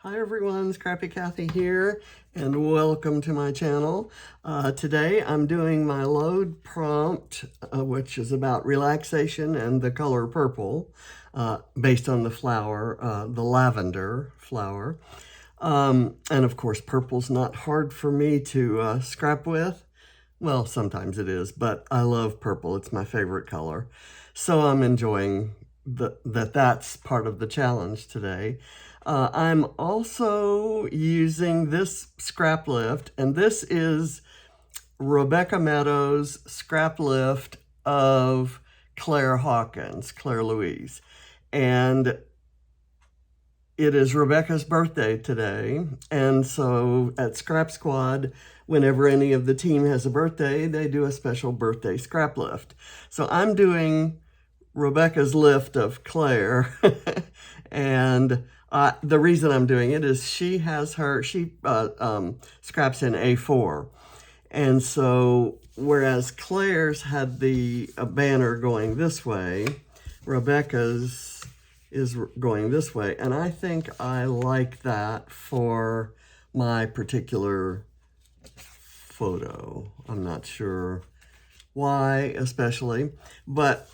Hi everyone, Scrappy Kathy here, and welcome to my channel. Today I'm doing my load prompt, which is about relaxation and the color purple, based on the flower, the lavender flower. And of course, purple's not hard for me to scrap with. Well, sometimes it is, but I love purple. It's my favorite color. So I'm enjoying that's part of the challenge today. I'm also using this Scraplift, and this is Rebecca Meadows' Scraplift of Claire Hawkins, Claire Louise. And it is Rebecca's birthday today, and so at Scrap Squad, whenever any of the team has a birthday, they do a special birthday scrap lift. So I'm doing Rebecca's lift of Claire, and the reason I'm doing it is she scraps in A4, and so whereas Claire's had the banner going this way, Rebecca's is going this way, and I think I like that for my particular photo. I'm not sure why especially, but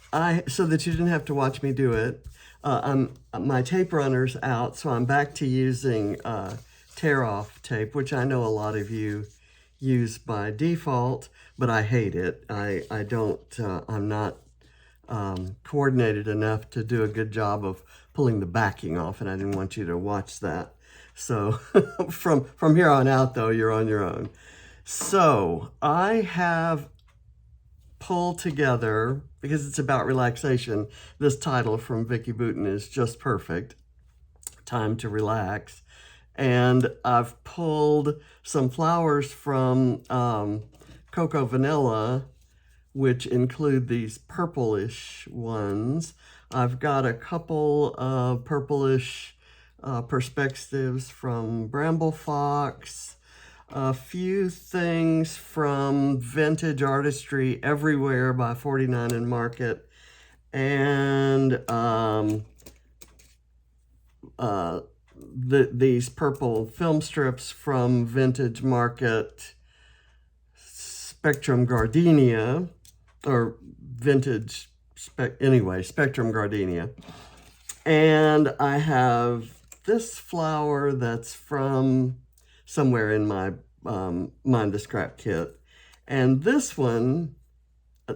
so that you didn't have to watch me do it, my tape runner's out, so I'm back to using tear-off tape, which I know a lot of you use by default, but I hate it. I'm not coordinated enough to do a good job of pulling the backing off, and I didn't want you to watch that. So from here on out, though, you're on your own. So I have pulled together, because it's about relaxation, this title from Vicki Boutin is just perfect, Time to Relax. And I've pulled some flowers from Cocoa Vanilla, which include these purplish ones. I've got a couple of purplish perspectives from Bramble Fox, a few things from Vintage Artistry Everywhere by 49 and Market, and these purple film strips from Vintage Market, Spectrum Gardenia, or Vintage, Spectrum Gardenia. And I have this flower that's from somewhere in my Mind the Scrap kit. And this one,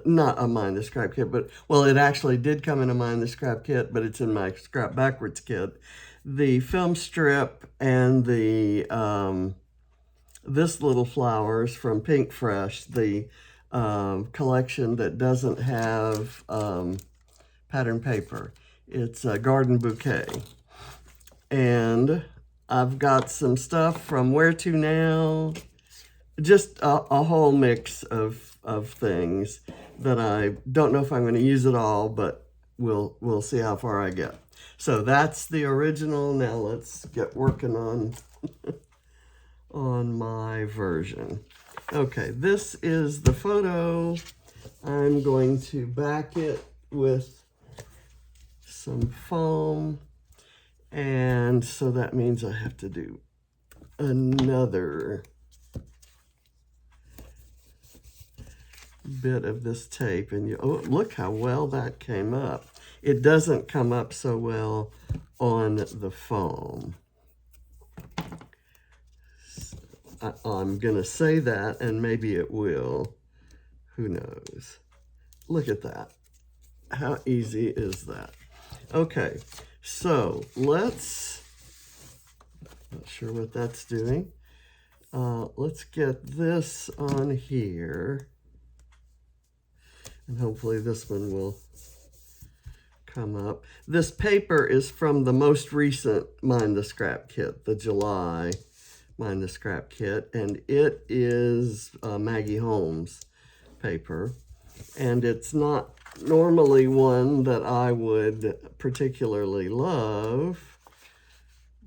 not a Mind the Scrap kit, but, well, it actually did come in a Mind the Scrap kit, but it's in my Scrap Backwards kit. The film strip and the this little flowers from Pinkfresh, the collection that doesn't have pattern paper. It's a garden bouquet. And I've got some stuff from Where To Now, just a whole mix of things that I don't know if I'm going to use it all, but we'll see how far I get. So that's the original. Now let's get working on my version. Okay, this is the photo. I'm going to back it with some foam, and so that means I have to do another bit of this tape, and oh, look how well that came up. It doesn't come up so well on the foam. I'm gonna say that, and maybe it will. Who knows? Look at that. How easy is that? Okay, so let's, not sure what that's doing. Let's get this on here, and hopefully this one will come up. This paper is from the most recent Mind the Scrap kit, the July Mind the Scrap kit, and it is Maggie Holmes paper, and it's not normally one that I would particularly love,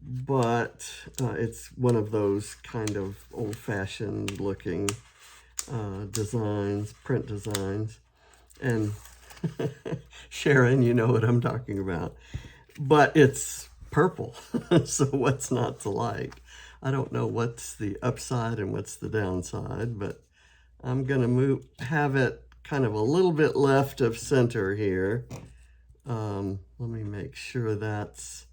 but it's one of those kind of old-fashioned looking designs, print designs, and Sharon, you know what I'm talking about. But it's purple. So what's not to like? I don't know what's the upside and what's the downside, but I'm gonna have it kind of a little bit left of center here. Let me make sure that's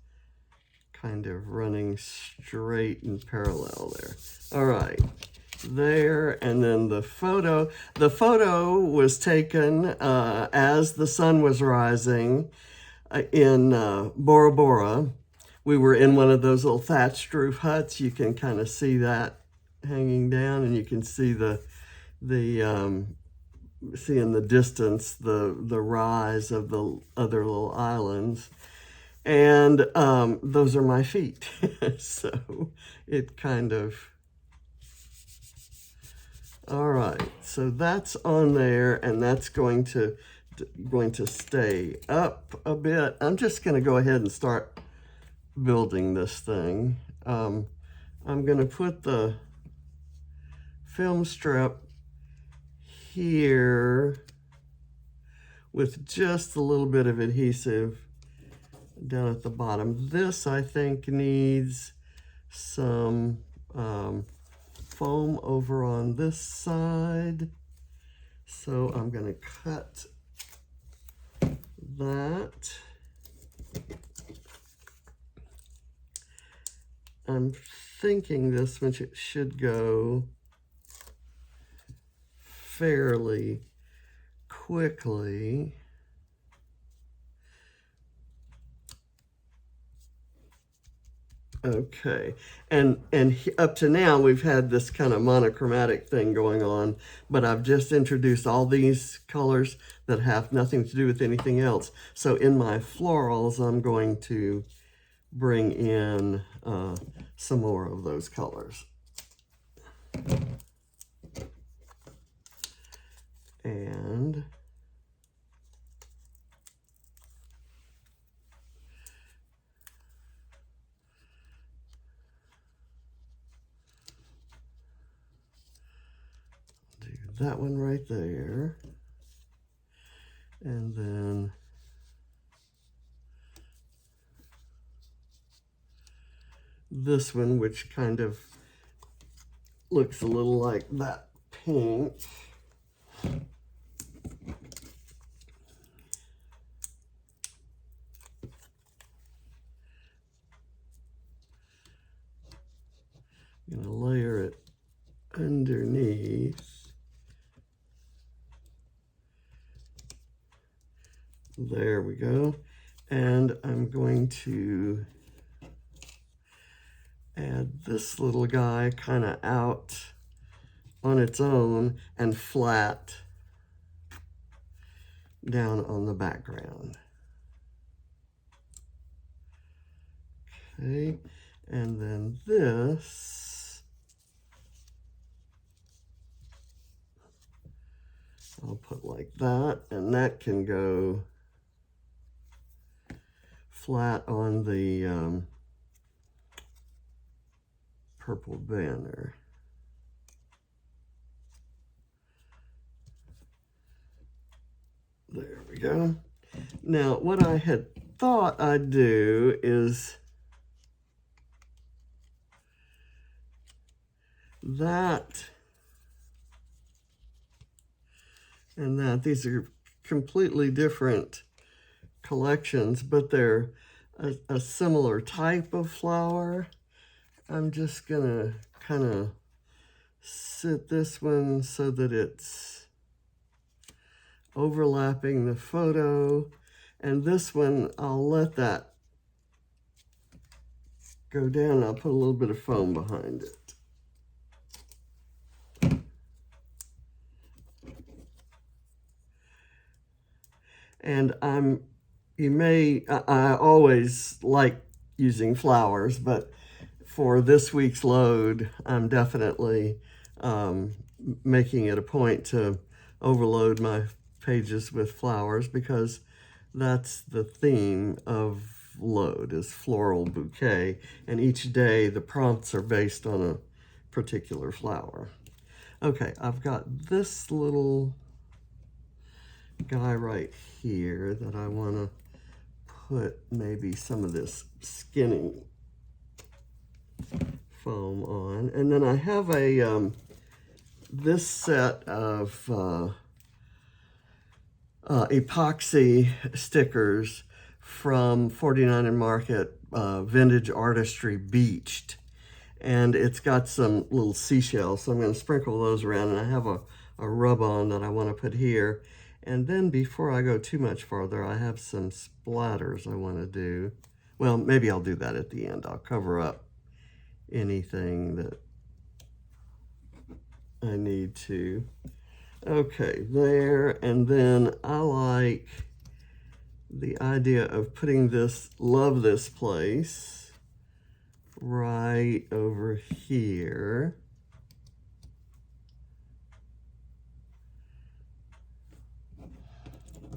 kind of running straight and parallel there. All right, there, and then the photo was taken as the sun was rising in Bora Bora. We were in one of those little thatched roof huts. You can kind of see that hanging down, and you can see see in the distance the rise of the other little islands. And those are my feet. So it kind of, all right, so that's on there, and that's going to stay up a bit. I'm just going to go ahead and start building this thing. I'm going to put the film strip here with just a little bit of adhesive down at the bottom. This, I think, needs some foam over on this side. So I'm going to cut that. I'm thinking this one should go fairly quickly. Okay, and up to now we've had this kind of monochromatic thing going on, but I've just introduced all these colors that have nothing to do with anything else. So in my florals, I'm going to bring in some more of those colors. And do that one right there. And then this one, which kind of looks a little like that pink. I'm going to layer it underneath. There we go. And I'm going to add this little guy kind of out on its own and flat down on the background. Okay, and then this, I'll put like that, and that can go flat on the purple banner. There we go. Now, what I had thought I'd do is that and that. These are completely different collections, but they're a similar type of flower. I'm just gonna kind of sit this one so that it's overlapping the photo, and this one I'll let that go down. I'll put a little bit of foam behind it. And I always like using flowers, but for this week's load, I'm definitely making it a point to overload my pages with flowers, because that's the theme of load, is floral bouquet, and each day the prompts are based on a particular flower. Okay, I've got this little guy right here that I want to put maybe some of this skinny foam on. And then I have a this set of epoxy stickers from 49 and Market, Vintage Artistry Beached. And it's got some little seashells, so I'm going to sprinkle those around. And I have a rub-on that I want to put here. And then before I go too much farther, I have some splatters I want to do. Well, maybe I'll do that at the end. I'll cover up anything that I need to. Okay, there. And then I like the idea of putting this Love This Place right over here.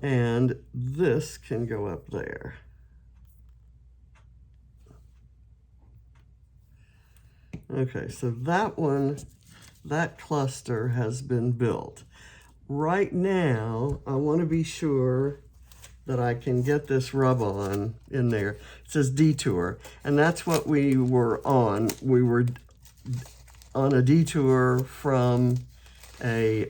And this can go up there. Okay, so that one, that cluster has been built. Right now, I want to be sure that I can get this rub-on in there. It says detour, and that's what we were on. We were on a detour from a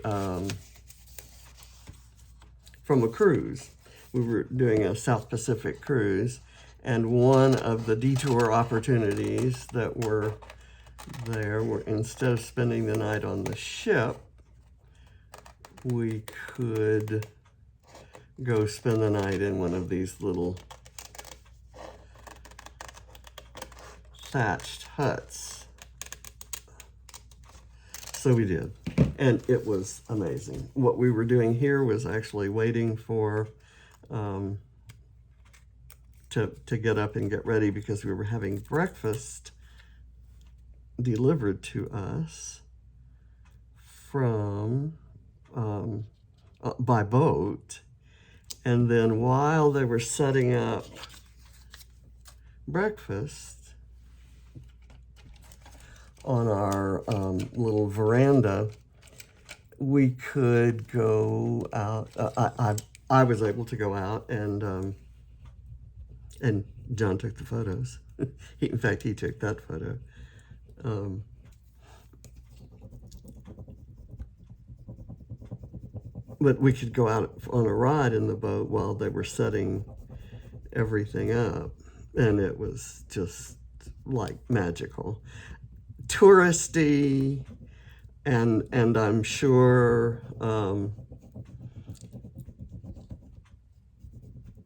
cruise. We were doing a South Pacific cruise, and one of the detour opportunities that were there were, instead of spending the night on the ship, we could go spend the night in one of these little thatched huts. So we did, and it was amazing. What we were doing here was actually waiting for to get up and get ready, because we were having breakfast delivered to us from by boat. And then while they were setting up breakfast on our little veranda, we could go out. I was able to go out, and John took the photos. In fact, he took that photo. But we could go out on a ride in the boat while they were setting everything up, and it was just like magical, touristy, and I'm sure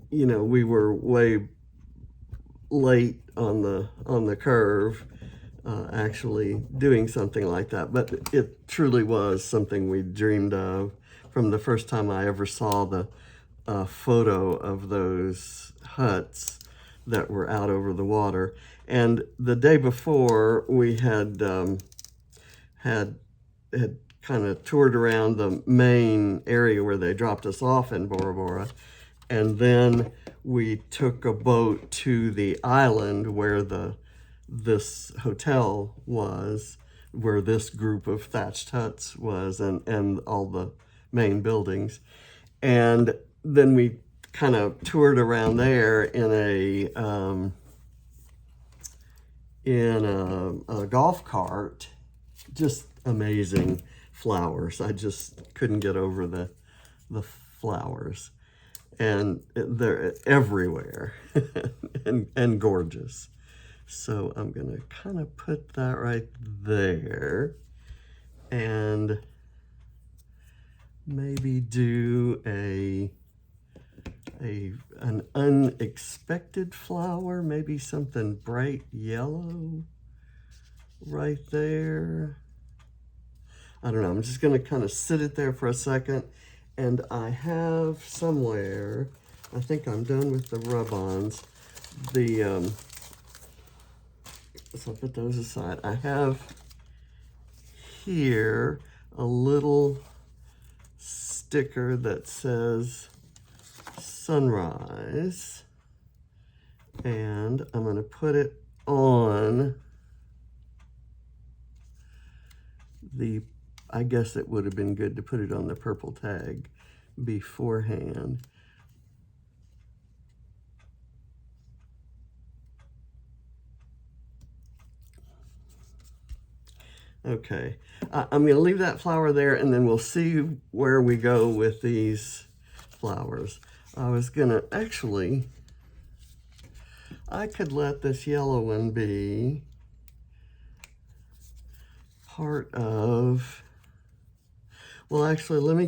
you know, we were way late on the curve actually doing something like that, but it truly was something we dreamed of from the first time I ever saw the photo of those huts that were out over the water. And the day before, we had kind of toured around the main area where they dropped us off in Bora Bora, and then we took a boat to the island where this hotel was, where this group of thatched huts was, and all the main buildings. And then we kind of toured around there in a golf cart. Just amazing flowers. I just couldn't get over the flowers, and they're everywhere and gorgeous. So I'm gonna kind of put that right there, and maybe do an unexpected flower, maybe something bright yellow right there. I don't know, I'm just gonna kind of sit it there for a second, and I have somewhere, I think I'm done with the rub-ons, so I'll put those aside. I have here a little sticker that says sunrise, and I'm going to put it on I guess it would have been good to put it on the purple tag beforehand. Okay, I'm going to leave that flower there, and then we'll see where we go with these flowers. I was going to, actually, I could let this yellow one be part of, well, actually, let me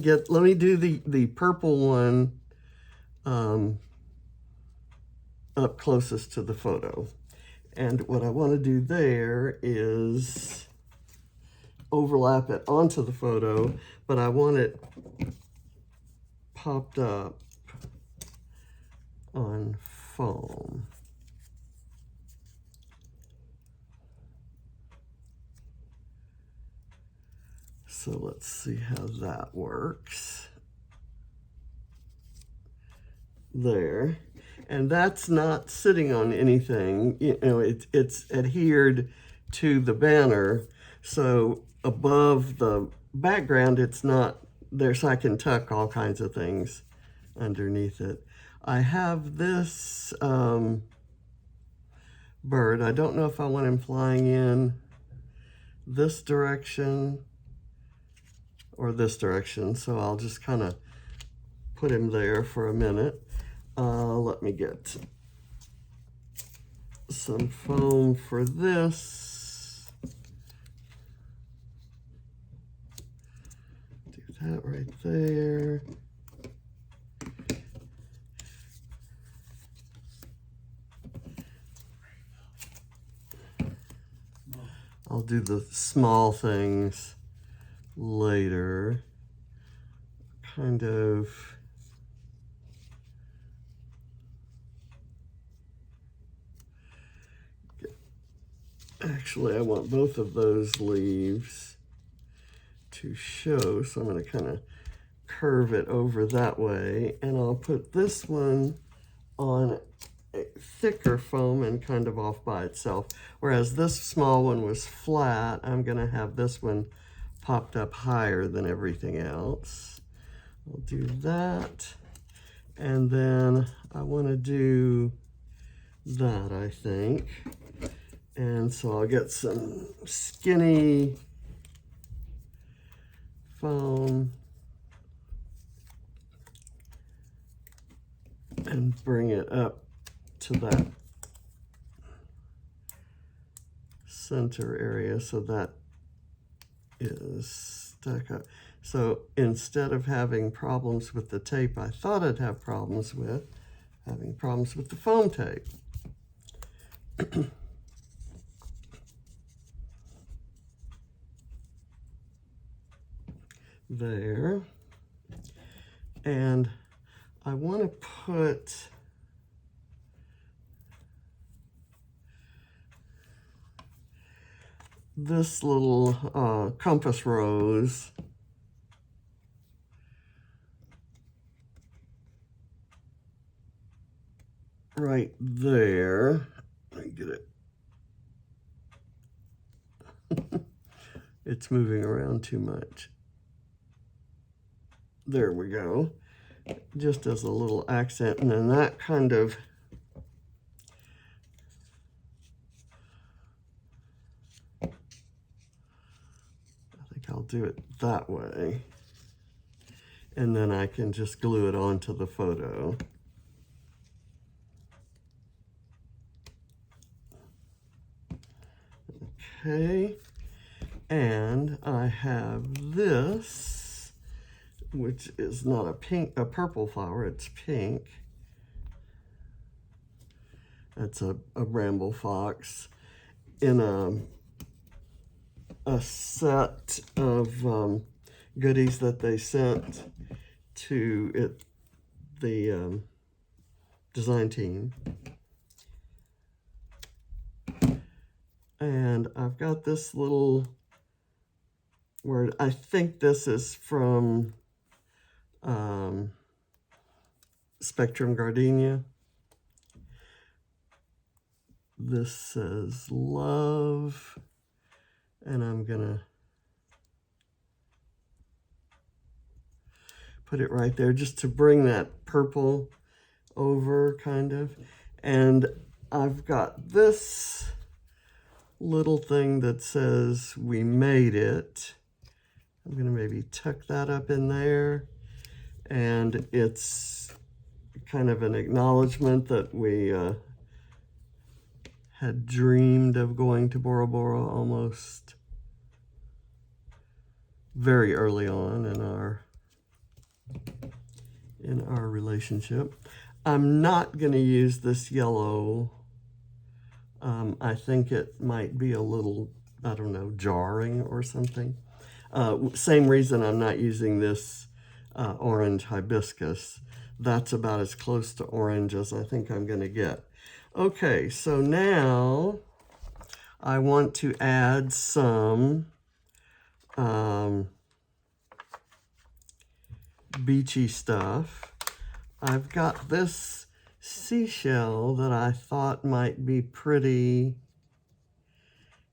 do the purple one up closest to the photo. And what I want to do there is overlap it onto the photo, but I want it popped up on foam. So let's see how that works. There. And that's not sitting on anything, you know, it's adhered to the banner. So above the background, it's not there, so I can tuck all kinds of things underneath it. I have this bird. I don't know if I want him flying in this direction or this direction, so I'll just kind of put him there for a minute. Let me get some foam for this. Do that right there. I'll do the small things later. Kind of. Actually, I want both of those leaves to show, so I'm going to kind of curve it over that way, and I'll put this one on a thicker foam and kind of off by itself, whereas this small one was flat. I'm going to have this one popped up higher than everything else. I'll do that, and then I want to do that, I think. And so I'll get some skinny foam and bring it up to that center area so that is stuck up. So instead of having problems with the tape I thought I'd have problems with, having problems with the foam tape. There, and I want to put this little compass rose right there. Let me get it. It's moving around too much. There we go, just as a little accent, and then that kind of I think I'll do it that way, and then I can just glue it onto the photo. Okay, and I have this, which is not a purple flower, it's pink. That's a bramble fox in a set of goodies that they sent to the design team. And I've got this little word. I think this is from Spectrum Gardenia. This says love, and I'm gonna put it right there just to bring that purple over, kind of. And I've got this little thing that says we made it. I'm going to maybe tuck that up in there. And it's kind of an acknowledgement that we had dreamed of going to Bora Bora almost very early on in our relationship. I'm not going to use this yellow. I think it might be a little, I don't know, jarring or something. Same reason I'm not using this orange hibiscus. That's about as close to orange as I think I'm going to get. Okay, so now I want to add some beachy stuff. I've got this seashell that I thought might be pretty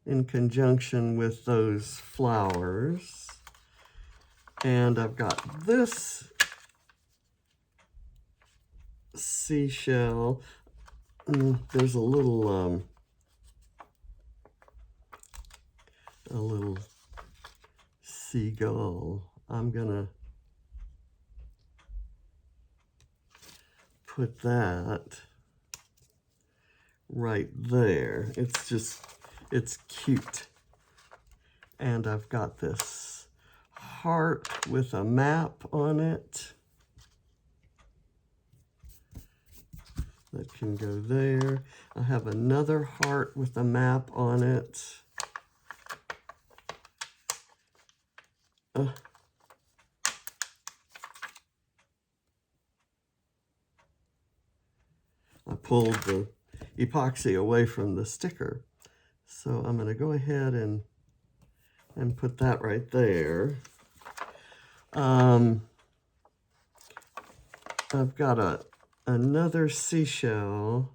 in conjunction with those flowers. And I've got this seashell. There's a little seagull. I'm gonna put that right there. It's cute. And I've got this heart with a map on it that can go there. I have another heart with a map on it. I pulled the epoxy away from the sticker. So I'm going to go ahead and put that right there. I've got another seashell.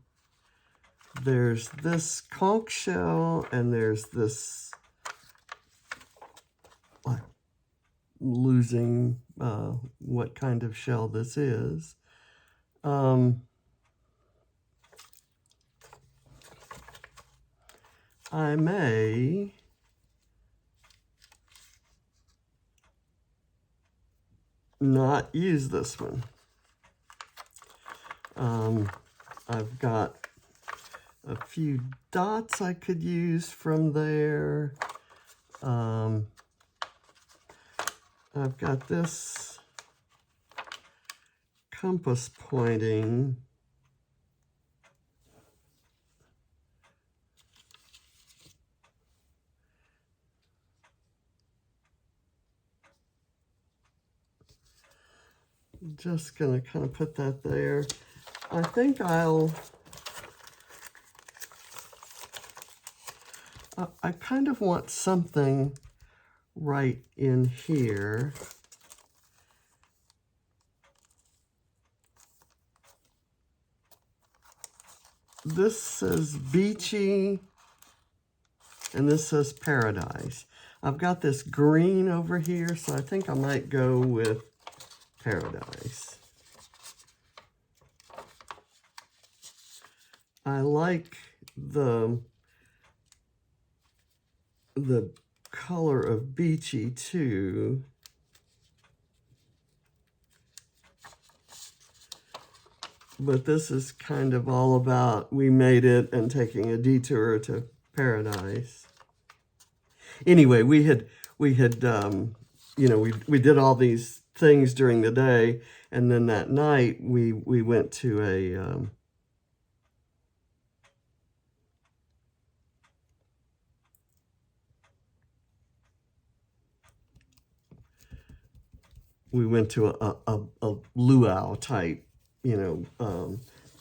There's this conch shell, and there's this, like, losing what kind of shell this is. I may not use this one. I've got a few dots I could use from there. I've got this compass pointing. Just gonna kind of put that there. I think I kind of want something right in here. This says beachy, and this says paradise. I've got this green over here, so I think I might go with paradise. I like the color of beachy too. But this is kind of all about we made it and taking a detour to paradise. Anyway, we had you know, we did all these things during the day, and then that night we went to a luau type, you know,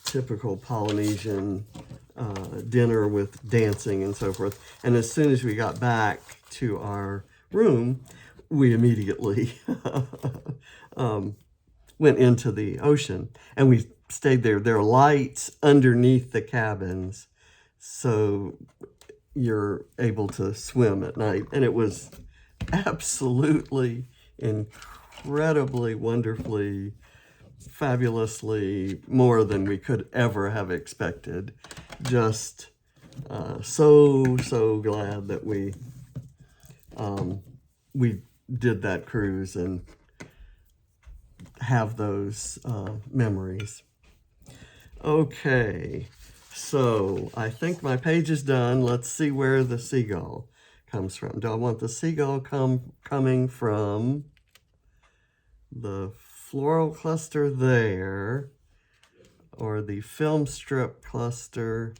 typical Polynesian dinner with dancing and so forth. And as soon as we got back to our room, we immediately went into the ocean, and we stayed there. There are lights underneath the cabins, so you're able to swim at night. And it was absolutely incredibly, wonderfully, fabulously more than we could ever have expected. Just So glad that we did that cruise and have those memories. Okay, so I think my page is done. Let's see where the seagull comes from. Do I want the seagull coming from the floral cluster there, or the film strip cluster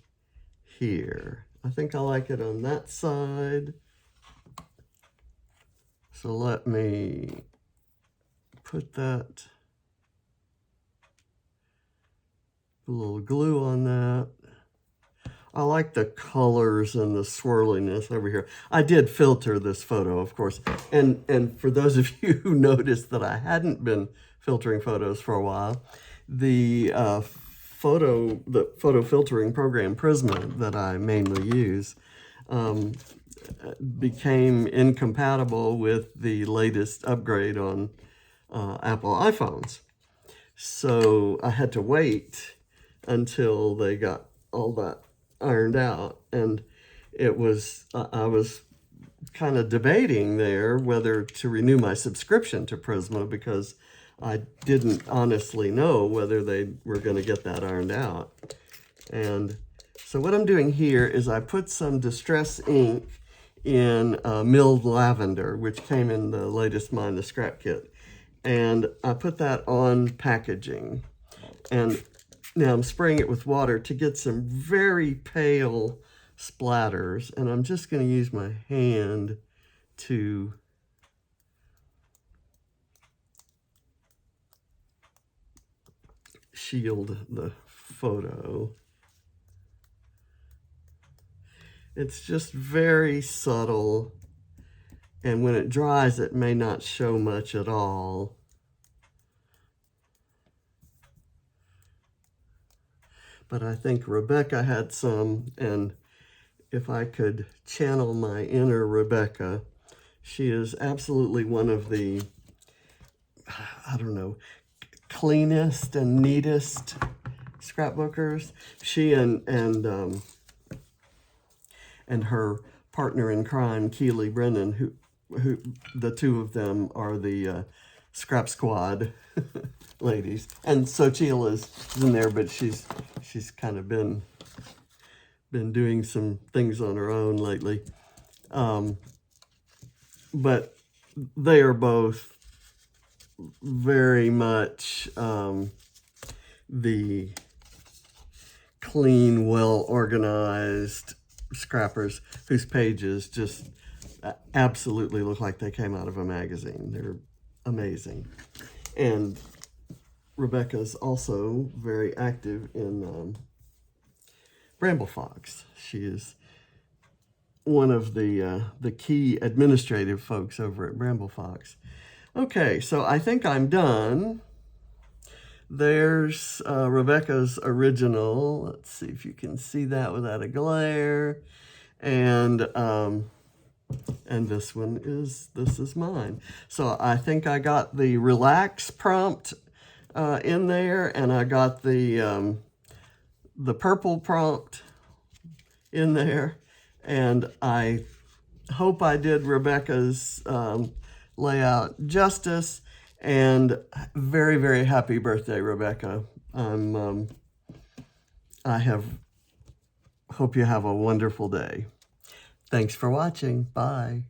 here? I think I like it on that side. So let me put that, a little glue on that. I like the colors and the swirliness over here. I did filter this photo, of course. And for those of you who noticed that I hadn't been filtering photos for a while, the photo filtering program Prisma that I mainly use became incompatible with the latest upgrade on Apple iPhones. So I had to wait until they got all that ironed out, and it was I was kind of debating there whether to renew my subscription to Prisma, because I didn't honestly know whether they were going to get that ironed out. And so what I'm doing here is I put some Distress ink in milled lavender, which came in the latest Mind the Scrap kit, and I put that on packaging. And now I'm spraying it with water to get some very pale splatters, and I'm just going to use my hand to shield the photo. It's just very subtle, and when it dries, it may not show much at all. But I think Rebecca had some, and if I could channel my inner Rebecca, she is absolutely one of the, I don't know, cleanest and neatest scrapbookers. She and her partner in crime, Keely Brennan, who the two of them are the Scrap Squad ladies. And Sochila is in there, but she's kind of been doing some things on her own lately. But they are both very much the clean, well-organized scrappers whose pages just absolutely look like they came out of a magazine. They're amazing. And Rebecca's also very active in Bramble Fox. She is one of the key administrative folks over at Bramble Fox. Okay, so I think I'm done. There's Rebecca's original. Let's see if you can see that without a glare. And this is mine. So I think I got the relax prompt in there, and I got the purple prompt in there, and I hope I did Rebecca's layout justice. And very, very happy birthday, Rebecca. Hope you have a wonderful day. Thanks for watching. Bye.